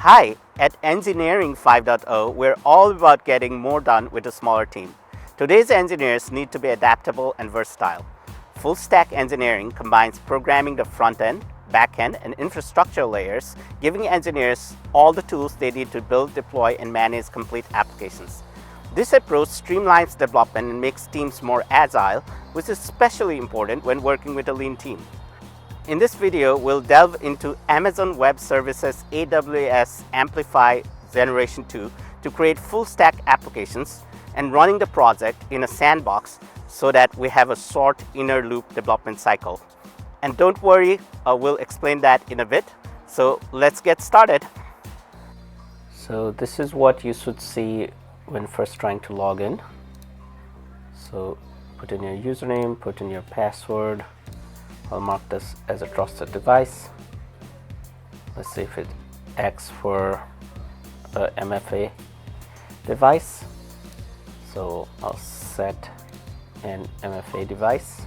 Hi, at Engineering 5.0, we're all about getting more done with a smaller team. Today's engineers need to be adaptable and versatile. Full stack engineering combines programming the front end, back end, and infrastructure layers, giving engineers all the tools they need to build, deploy, and manage complete applications. This approach streamlines development and makes teams more agile, which is especially important when working with a lean team. In this video, we'll delve into Amazon Web Services AWS Amplify Generation 2 to create full-stack applications and running the project in a sandbox so that we have a short inner loop development cycle. And don't worry, we'll explain that in a bit. So let's get started. So this is what you should see when first trying to log in. So put in your username, put in your password. I'll mark this as a trusted device. Let's see if it asks for a MFA device. So I'll set an MFA device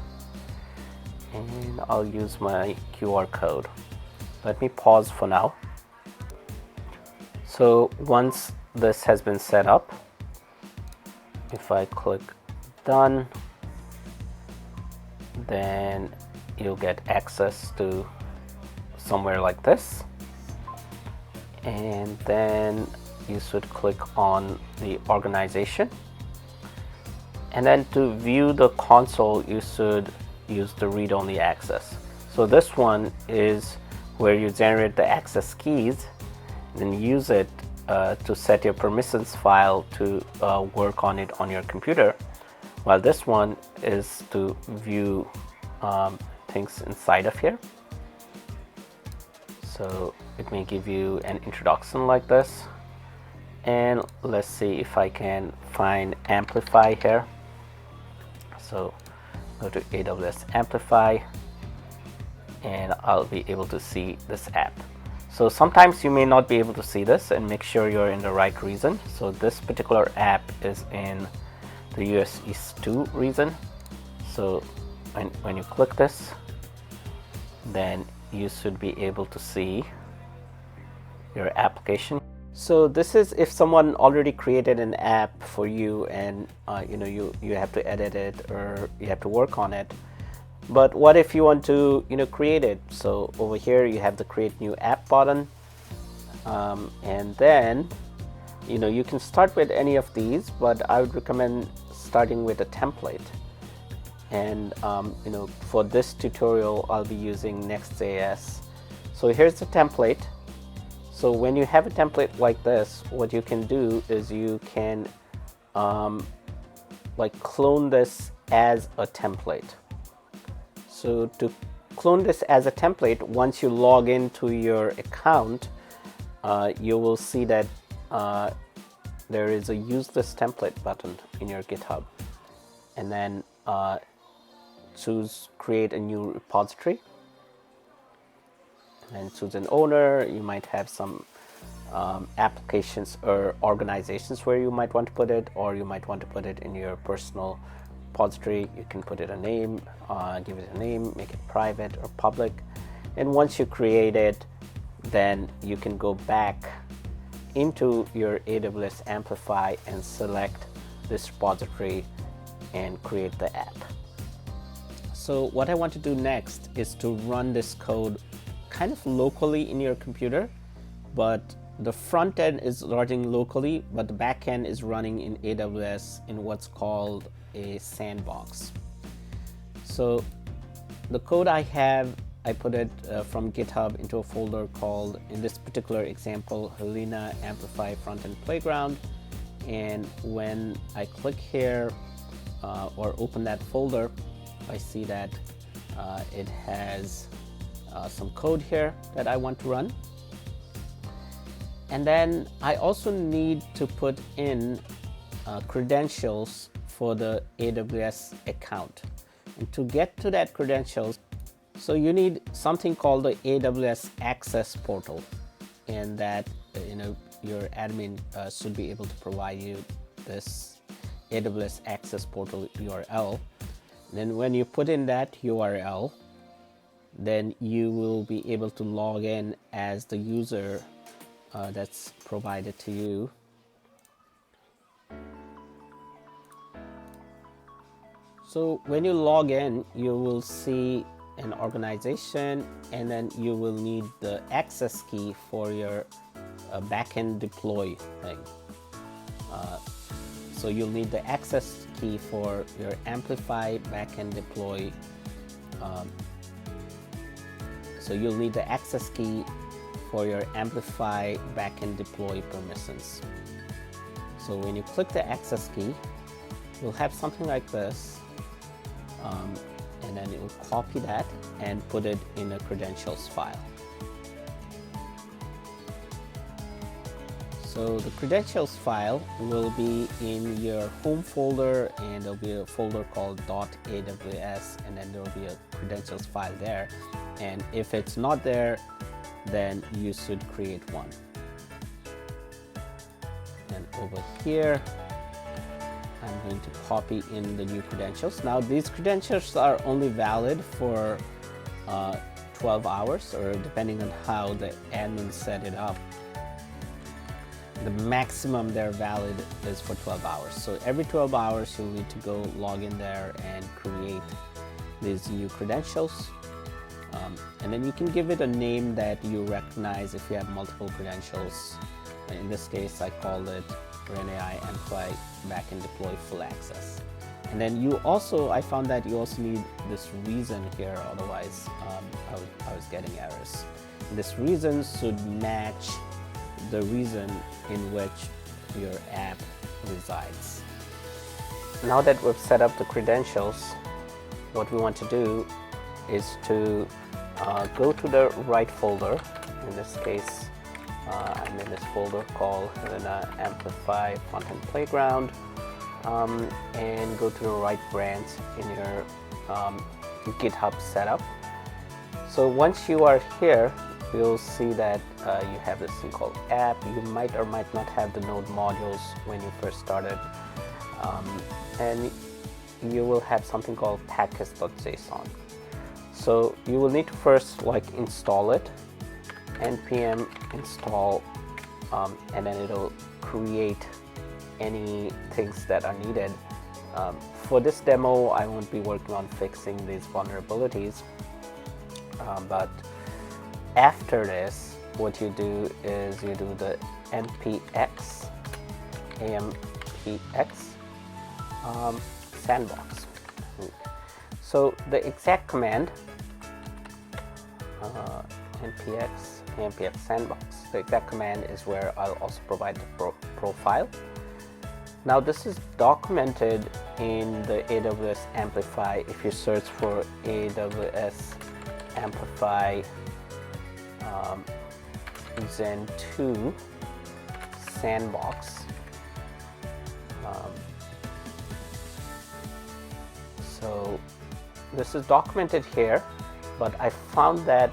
and I'll use my QR code. Let me pause for now. So once this has been set up, if I click done, then you'll get access to somewhere like this, and then you should click on the organization, and then to view the console you should use the read-only access. So this one is where you generate the access keys and use it to set your permissions file to work on it on your computer, while this one is to view things inside of here. So it may give you an introduction like this, and let's see if I can find Amplify here. So go to AWS Amplify and I'll be able to see this app. So sometimes you may not be able to see this, and make sure you're in the right region. So this particular app is in the US East 2 region. So when you click this, then you should be able to see your application. So this is if someone already created an app for you, and you have to edit it or you have to work on it. But what if you want to create it? So over here you have the create new app button, and then you can start with any of these, but I would recommend starting with a template. And for this tutorial I'll be using Next.js. So here's the template. So when you have a template like this, what you can do is you can clone this as a template. So to clone this as a template, once you log into your account, you will see that there is a use this template button in your GitHub, and then choose create a new repository, and choose an owner. You might have some applications or organizations where you might want to put it, or you might want to put it in your personal repository. You can put it a name, give it a name, make it private or public, and once you create it, then you can go back into your AWS Amplify and select this repository and create the app. So what I want to do next is to run this code kind of locally in your computer, but the front end is running locally, but the back end is running in AWS in what's called a sandbox. So the code I have, I put it from GitHub into a folder called, in this particular example, Helena Amplify Frontend Playground. And when I click here or open that folder, I see that it has some code here that I want to run. And then I also need to put in credentials for the AWS account. And to get to that credentials, so you need something called the AWS Access Portal, and that your admin should be able to provide you this AWS Access Portal URL. Then when you put in that URL, then you will be able to log in as the user that's provided to you. So when you log in, you will see an organization, and then you will need the access key for your backend deploy thing. So you'll need the access key for your Amplify backend deploy. So you'll need the access key for your Amplify backend deploy permissions. So when you click the access key, you'll have something like this, and then it will copy that and put it in a credentials file. So the credentials file will be in your home folder, and there'll be a folder called .aws, and then there'll be a credentials file there. And if it's not there, then you should create one. And over here, I'm going to copy in the new credentials. Now these credentials are only valid for 12 hours, or depending on how the admin set it up. The maximum they're valid is for 12 hours. So every 12 hours you'll need to go log in there and create these new credentials. And then you can give it a name that you recognize if you have multiple credentials. In this case, I called it RenAI Amplify Backend Deploy Full Access. And then you also, I found that you also need this reason here, otherwise I was getting errors. And this reason should match the reason in which your app resides. Now that we've set up the credentials, what we want to do is to go to the right folder. In this case, I'm in this folder called Amplify Frontend Playground, and go to the right branch in your GitHub setup. So once you are here, you'll see that you have this thing called app. You might or might not have the node modules when you first started, and you will have something called package.json. So you will need to first install it, npm install, and then it'll create any things that are needed. For this demo, I won't be working on fixing these vulnerabilities, but after this, what you do is you do the npx sandbox. So the exact command, npx sandbox, the exact command is where I'll also provide the profile. Now this is documented in the AWS Amplify. If you search for AWS Amplify Gen 2 Sandbox, so this is documented here, but I found that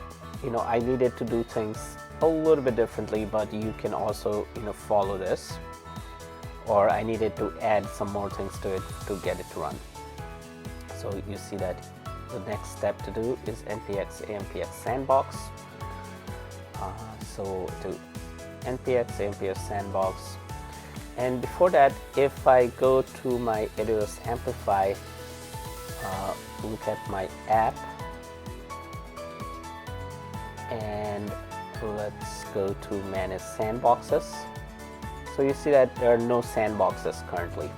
I needed to do things a little bit differently, but you can also follow this, or I needed to add some more things to it to get it to run. So you see that the next step to do is npx sandbox. So to npx sandbox, and before that, if I go to my AWS Amplify, look at my app, and let's go to manage sandboxes. So you see that there are no sandboxes currently.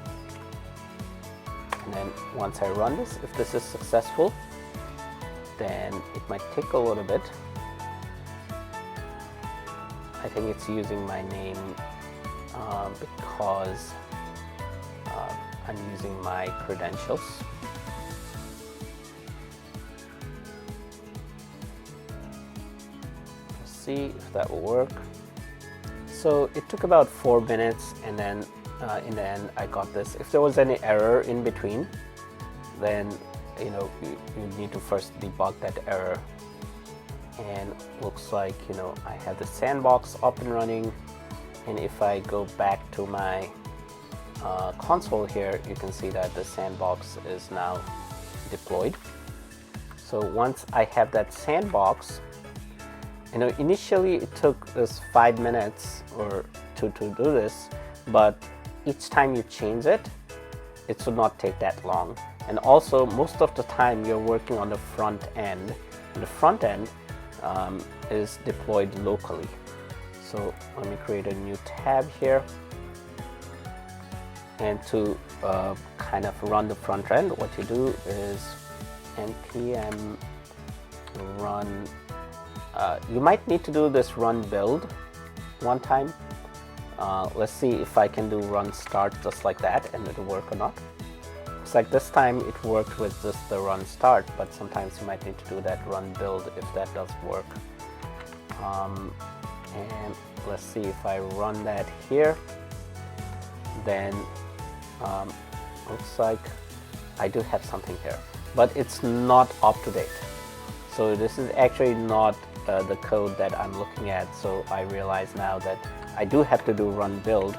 And then once I run this, if this is successful, then it might take a little bit. I think it's using my name because I'm using my credentials. Let's see if that will work. So it took about 4 minutes, and then in the end I got this. If there was any error in between, then you need to first debug that error. And looks like I have the sandbox up and running, and if I go back to my console here, you can see that the sandbox is now deployed. So once I have that sandbox, Initially it took us 5 minutes or to do this, but each time you change it, it should not take that long. And also, most of the time you're working on the front end, and the front end is deployed locally. So let me create a new tab here, and to kind of run the front end, what you do is npm run. You might need to do this run build one time. Let's see if I can do run start just like that and it'll work or not. Looks like this time it worked with just the run start, but sometimes you might need to do that run build if that does work. And let's see if I run that here, then looks like I do have something here, but it's not up to date. So this is actually not the code that I'm looking at. So I realize now that I do have to do run build.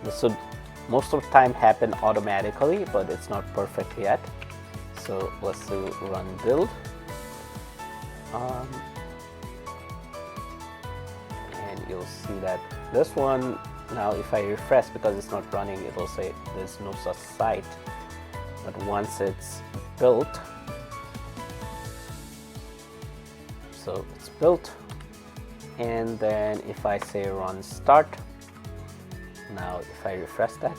This should most of the time happen automatically, but it's not perfect yet. So let's do run build. And you'll see that this one, now if I refresh, because it's not running, it will say there's no such site. But once it's built, so it's built, and then if I say run start, now if I refresh that,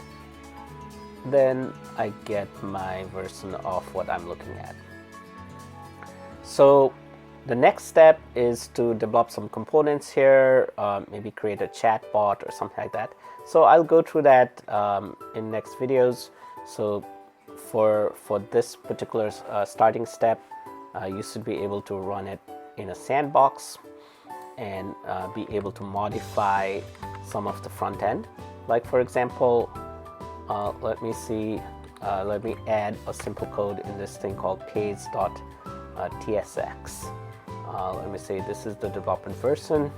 then I get my version of what I'm looking at. So the next step is to develop some components here, maybe create a chat bot or something like that. So I'll go through that in next videos. So for this particular starting step, you should be able to run it in a sandbox and be able to modify some of the front end. Like for example, let me add a simple code in this thing called page.tsx. Let me say this is the development version,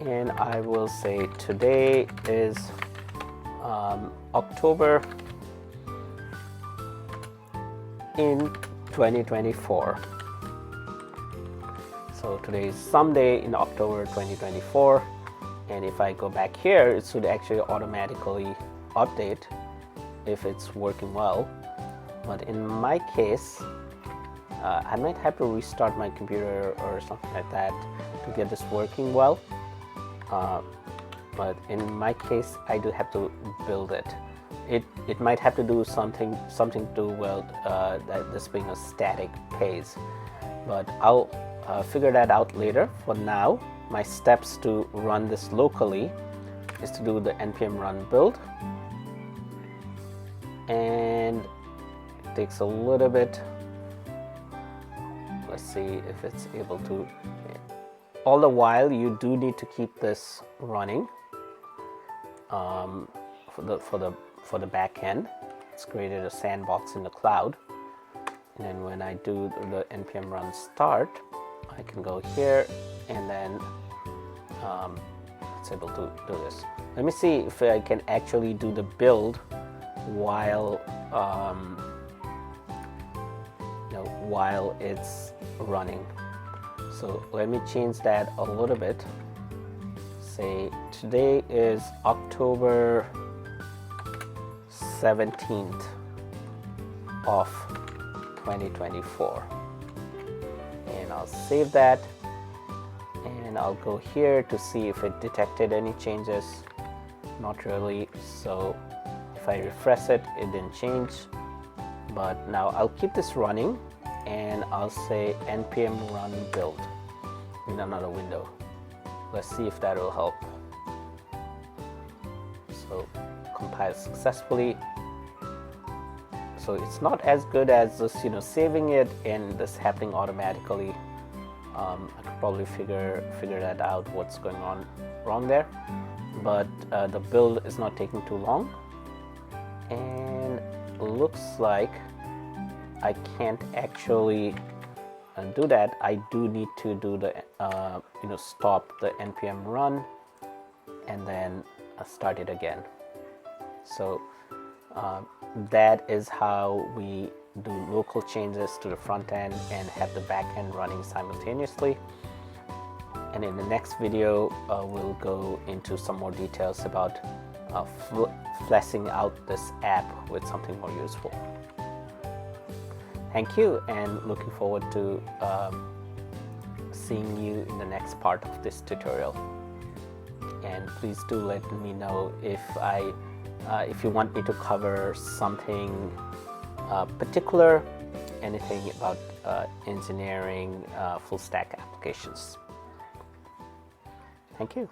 and I will say today is October in 2024. So today is someday in October 2024, and if I go back here, it should actually automatically update if it's working well. But in my case, I might have to restart my computer or something like that to get this working well. But in my case, I do have to build it. It might have to do something to do well, that this being a static page, but I'll figure that out later. For now, my steps to run this locally is to do the npm run build, and it takes a little bit. Let's see if it's able to. All the while, you do need to keep this running for the back end. It's created a sandbox in the cloud, and then when I do the npm run start, I can go here, and then it's able to do this. Let me see if I can actually do the build while while it's running. So let me change that a little bit. Say today is October 17th of 2024, and I'll save that, and I'll go here to see if it detected any changes. Not really. So if I refresh it, it didn't change. But now I'll keep this running, and I'll say npm run build in another window. Let's see if that will help. So compile successfully. So it's not as good as just saving it and this happening automatically. I could probably figure that out, what's going on wrong there. But the build is not taking too long, and looks like I can't actually do that. I do need to do the stop the npm run and then start it again. So that is how we do local changes to the front end and have the back end running simultaneously. And in the next video, we'll go into some more details about fleshing out this app with something more useful. Thank you, and looking forward to seeing you in the next part of this tutorial. And please do let me know if you want me to cover something particular, anything about engineering full stack applications. Thank you.